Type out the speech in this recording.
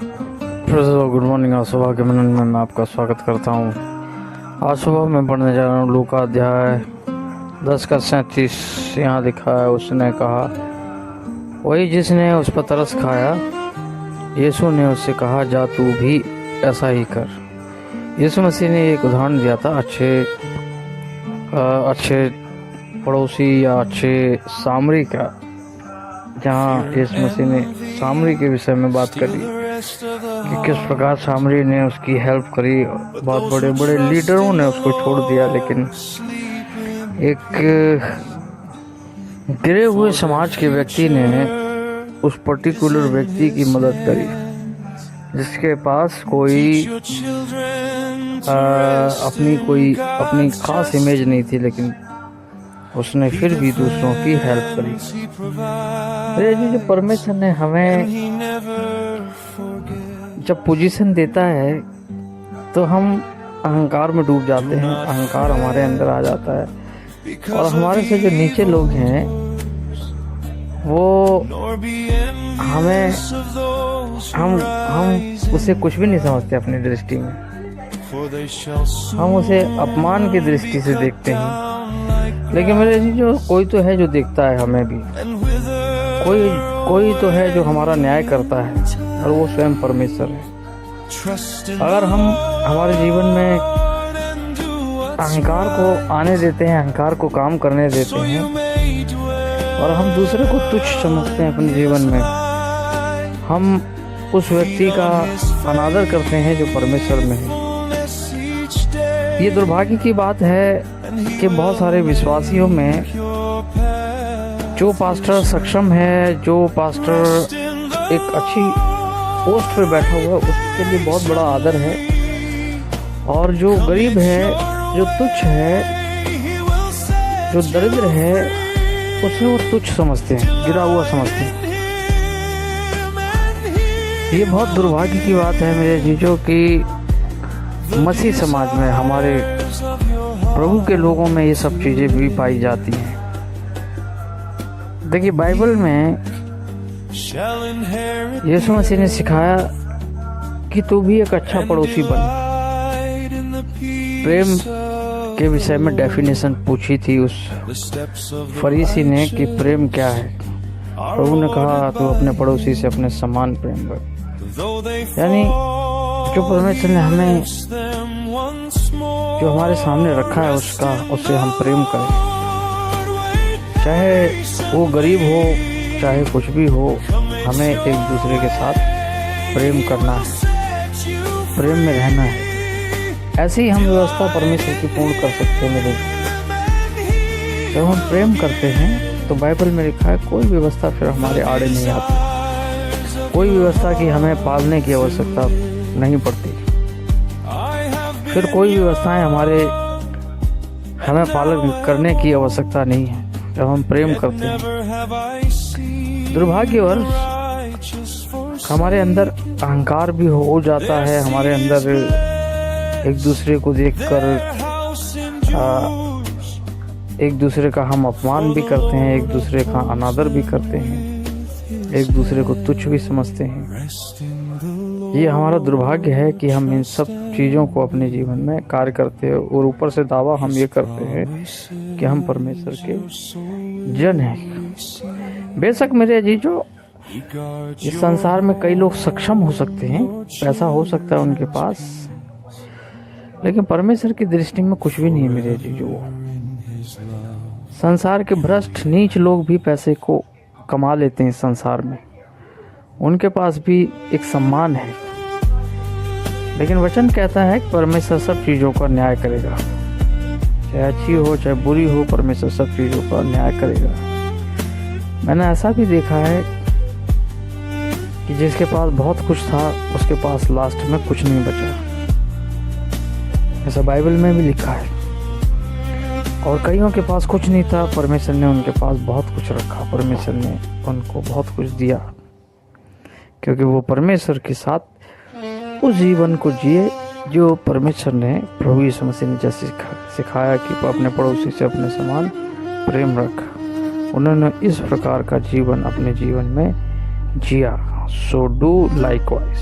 Good morning. आज सुबह के मिनट में मैं आपका स्वागत करता हूँ। आज सुबह मैं पढ़ने जा रहा हूँ लूका अध्याय 10 का 37। यहाँ लिखा है, उसने कहा, वही जिसने उस पर तरस खाया। यीशु ने उससे कहा, जा तू भी ऐसा ही कर। यीशु मसीह ने एक उदाहरण दिया था अच्छे पड़ोसी या अच्छे सामरी का, जहाँ यीशु मसीह ने सामरी के विषय में बात करी कि किस प्रकार सामरी ने उसकी हेल्प करी। बहुत बड़े बड़े लीडरों ने उसको छोड़ दिया, लेकिन एक गिरे हुए समाज के व्यक्ति ने उस पर्टिकुलर व्यक्ति की मदद करी, जिसके पास कोई अपनी खास इमेज नहीं थी, लेकिन उसने फिर भी दूसरों की हेल्प करी। जो परमेश्वर ने हमें जब पोजीशन देता है तो हम अहंकार में डूब जाते हैं, अहंकार हमारे अंदर आ जाता है और हमारे से जो नीचे लोग हैं वो हम उसे कुछ भी नहीं समझते अपनी दृष्टि में। हम उसे अपमान की दृष्टि से देखते हैं। लेकिन मेरे जी, जो कोई तो है जो देखता है हमें भी, कोई तो है जो हमारा न्याय करता है, और वो स्वयं परमेश्वर है। अगर हम हमारे जीवन में अहंकार को आने देते हैं, अहंकार को काम करने देते हैं और हम दूसरे को तुच्छ समझते हैं अपने जीवन में, हम उस व्यक्ति का अनादर करते हैं जो परमेश्वर में है। ये दुर्भाग्य की बात है कि बहुत सारे विश्वासियों में जो पास्टर सक्षम है, जो पास्टर एक अच्छी पोस्ट पर बैठा हुआ है, उसके लिए बहुत बड़ा आदर है, और जो गरीब है, जो तुच्छ है, जो दरिद्र है, उसे वो तुच्छ समझते हैं, गिरा हुआ समझते हैं। ये बहुत दुर्भाग्य की बात है मेरे जीजों की मसीह समाज में, हमारे प्रभु के लोगों में ये सब चीज़ें भी पाई जाती हैं। देखिए, बाइबल में यीशु मसीह ने सिखाया कि तू भी एक अच्छा पड़ोसी बन। प्रेम के विषय में डेफिनेशन पूछी थी उस फरीसी ने कि प्रेम क्या है। प्रभु ने कहा, तू अपने पड़ोसी से अपने समान प्रेम कर। यानी जो परमेश्वर ने हमें, जो हमारे सामने रखा है, उससे हम प्रेम करें, चाहे वो गरीब हो, चाहे कुछ भी हो। हमें एक दूसरे के साथ प्रेम करना है, प्रेम में रहना है। ऐसे ही हम व्यवस्था परमेश्वर की पूर्ण कर सकते हैं मेरे। जब हम प्रेम करते हैं तो बाइबल में लिखा है, कोई व्यवस्था फिर हमारे आड़े नहीं आती, कोई व्यवस्था की हमें पालने की आवश्यकता नहीं पड़ती, फिर कोई व्यवस्थाएं हमें पालन करने की आवश्यकता नहीं है जब हम प्रेम करते हैं। दुर्भाग्यवश हमारे अंदर अहंकार भी हो जाता है, हमारे अंदर एक दूसरे को देखकर एक दूसरे का हम अपमान भी करते हैं, एक दूसरे का अनादर भी करते हैं, एक दूसरे को तुच्छ भी समझते हैं। ये हमारा दुर्भाग्य है कि हम इन सब चीज़ों को अपने जीवन में कार्य करते हैं, और ऊपर से दावा हम ये करते हैं कि हम परमेश्वर के जन हैं। बेशक मेरे अजीजों, इस संसार में कई लोग सक्षम हो सकते हैं, पैसा हो सकता है उनके पास, लेकिन परमेश्वर की दृष्टि में कुछ भी नहीं है मेरे अजीजों। संसार के भ्रष्ट नीच लोग भी पैसे को कमा लेते हैं संसार में, उनके पास भी एक सम्मान है, लेकिन वचन कहता है कि परमेश्वर सब चीज़ों का न्याय करेगा, चाहे अच्छी हो चाहे बुरी हो, परमेश्वर सब चीज़ों का न्याय करेगा। मैंने ऐसा भी देखा है कि जिसके पास बहुत कुछ था, उसके पास लास्ट में कुछ नहीं बचा, ऐसा बाइबल में भी लिखा है। और कईयों के पास कुछ नहीं था, परमेश्वर ने उनके पास बहुत कुछ रखा, परमेश्वर ने उनको बहुत कुछ दिया, क्योंकि वो परमेश्वर के साथ उस जीवन को जिए जो परमेश्वर ने, प्रभु यीशु मसीह ने जैसे सिखाया कि अपने पड़ोसी से अपने समान प्रेम रख। उन्होंने इस प्रकार का जीवन अपने जीवन में जिया। So do likewise.